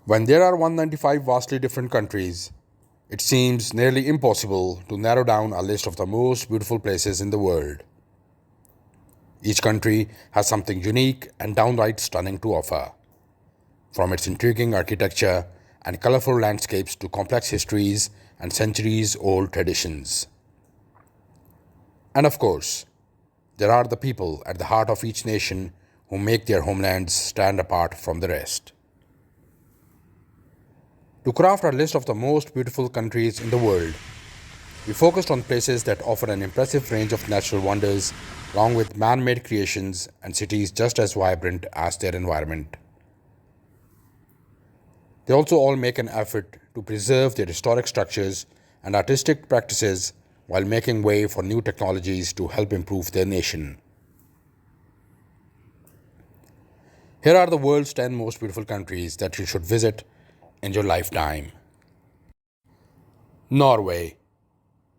When there are 195 vastly different countries, it seems nearly impossible to narrow down a list of the most beautiful places in the world. Each country has something unique and downright stunning to offer, from its intriguing architecture and colorful landscapes to complex histories and centuries old traditions. And of course, there are the people at the heart of each nation who make their homelands stand apart from the rest. To craft our list of the most beautiful countries in the world, we focused on places that offer an impressive range of natural wonders, along with man made creations and cities just as vibrant as their environment. They also all make an effort to preserve their historic structures and artistic practices while making way for new technologies to help improve their nation. Here are the world's 10 most beautiful countries that you should visit in your lifetime. Norway.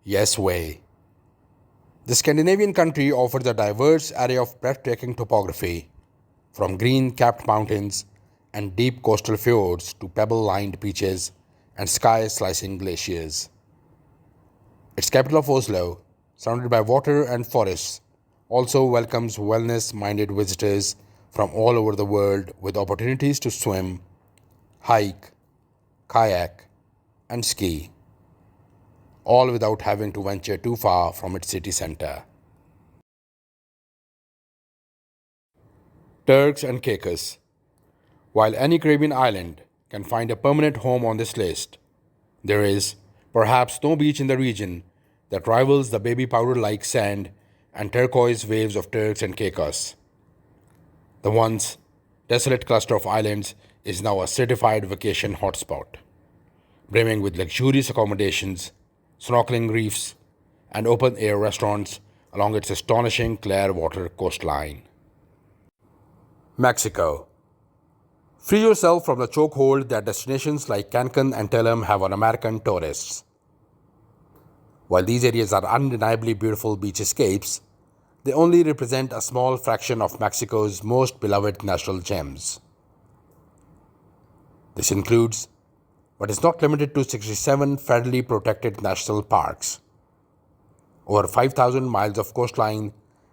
Yes, way. The Scandinavian country offers a diverse array of breathtaking topography, from green capped mountains and deep coastal fjords to pebble lined beaches and sky slicing glaciers. Its capital of Oslo, surrounded by water and forests, also welcomes wellness minded visitors from all over the world with opportunities to swim, hike, kayak, and ski, all without having to venture too far from its city center. Turks and Caicos. While any Caribbean island can find a permanent home on this list, there is perhaps no beach in the region that rivals the baby powder like sand and turquoise waves of Turks and Caicos. The once desolate cluster of islands is now a certified vacation hotspot, brimming with luxurious accommodations, snorkeling reefs, and open air restaurants along its astonishing clear water coastline. Mexico. Free yourself from the chokehold that destinations like Cancun and Tulum have on American tourists. While these areas are undeniably beautiful beach escapes, they only represent a small fraction of Mexico's most beloved natural gems. This includes, but is not limited to, 67 federally protected national parks, over 5,000 miles of coastline,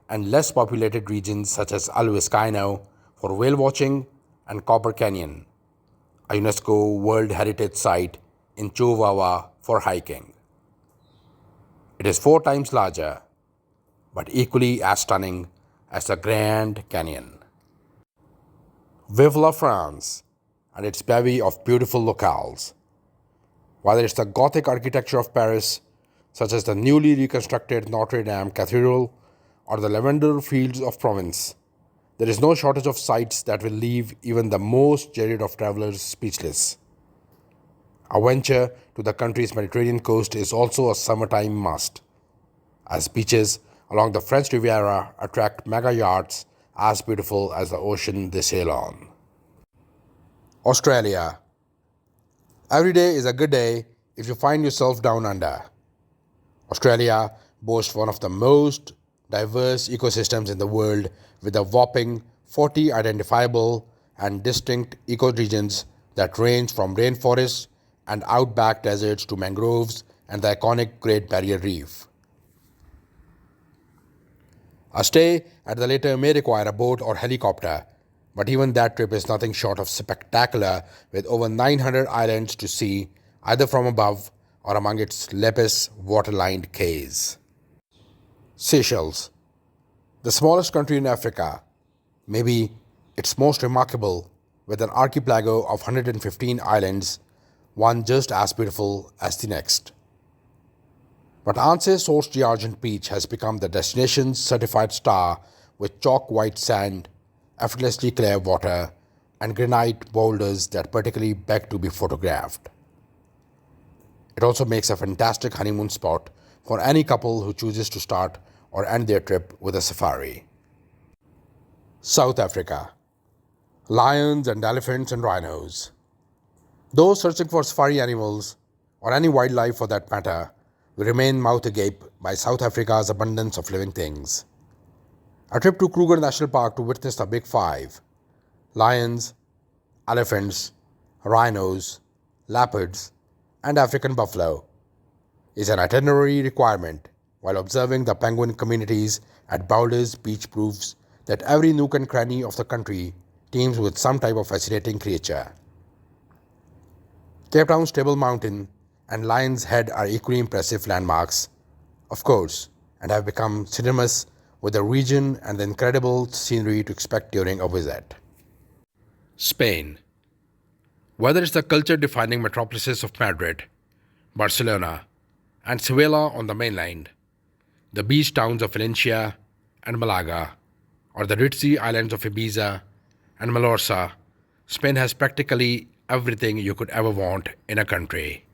and less populated regions such as El Vizcaino for whale watching and Copper Canyon, a UNESCO World Heritage Site in Chihuahua for hiking. It is 4 times larger, but equally as stunning as the Grand Canyon. Vive la France and its bevy of beautiful locales. Whether it's the Gothic architecture of Paris, such as the newly reconstructed Notre Dame Cathedral, or the lavender fields of Provence, there is no shortage of sights that will leave even the most jaded of travelers speechless. A venture to the country's Mediterranean coast is also a summertime must, as beaches along the French Riviera attract mega yachts as beautiful as the ocean they sail on. Australia. Every day is a good day if you find yourself down under. Australia boasts one of the most diverse ecosystems in the world with a whopping 40 identifiable and distinct ecoregions that range from rainforests and outback deserts to mangroves and the iconic Great Barrier Reef. A stay at the latter may require a boat or helicopter, but even that trip is nothing short of spectacular with over 900 islands to see either from above or among its lapis water-lined cays. Seychelles, the smallest country in Africa, may be its most remarkable, with an archipelago of 115 islands, one just as beautiful as the next. But Anse-sourced Georgian peach has become the destination's certified star with chalk white sand, effortlessly clear water, and granite boulders that particularly beg to be photographed. It also makes a fantastic honeymoon spot for any couple who chooses to start or end their trip with a safari. South Africa. Lions and elephants and rhinos. Those searching for safari animals, or any wildlife for that matter, will remain mouth agape by South Africa's abundance of living things. A trip to Kruger National Park to witness the Big Five, lions, elephants, rhinos, leopards, and African buffalo is an itinerary requirement, while observing the penguin communities at Boulders Beach proves that every nook and cranny of the country teems with some type of fascinating creature. Cape Town's Table Mountain and Lion's Head are equally impressive landmarks, of course, and have become synonymous with the region and the incredible scenery to expect during a visit. Spain. Whether it's the culture defining metropolises of Madrid, Barcelona, and Sevilla on the mainland, the beach towns of Valencia and Malaga, or the ritzy islands of Ibiza and Mallorca, Spain has practically everything you could ever want in a country.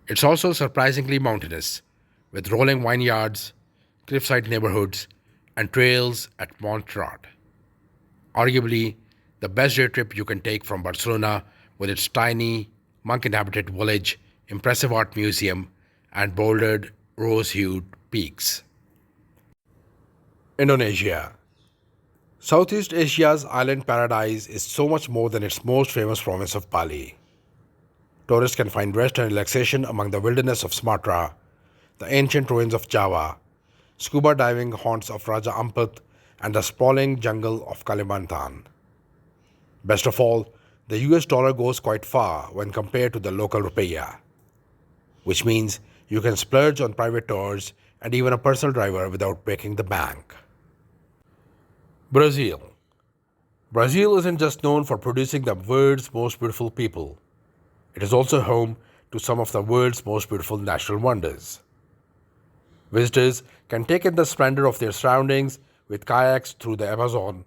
It's also surprisingly mountainous, with rolling vineyards, cliffside neighborhoods, and trails at Montserrat. Arguably, the best day trip you can take from Barcelona with its tiny, monk-inhabited village, impressive art museum, and bouldered, rose-hued peaks. Indonesia. Southeast Asia's island paradise is so much more than its most famous province of Bali. Tourists can find rest and relaxation among the wilderness of Sumatra, the ancient ruins of Java, scuba diving haunts of Raja Ampat, and the sprawling jungle of Kalimantan. Best of all, the US dollar goes quite far when compared to the local rupiah, which means you can splurge on private tours and even a personal driver without breaking the bank. Brazil. Brazil isn't just known for producing the world's most beautiful people. It is also home to some of the world's most beautiful natural wonders. Visitors can take in the splendor of their surroundings with kayaks through the Amazon,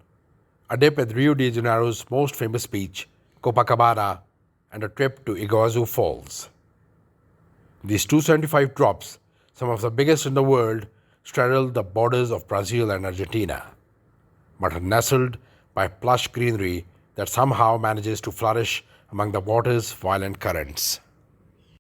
a dip at Rio de Janeiro's most famous beach, Copacabana, and a trip to Iguazu Falls. These 275 drops, some of the biggest in the world, straddle the borders of Brazil and Argentina, but are nestled by plush greenery that somehow manages to flourish among the water's violent currents.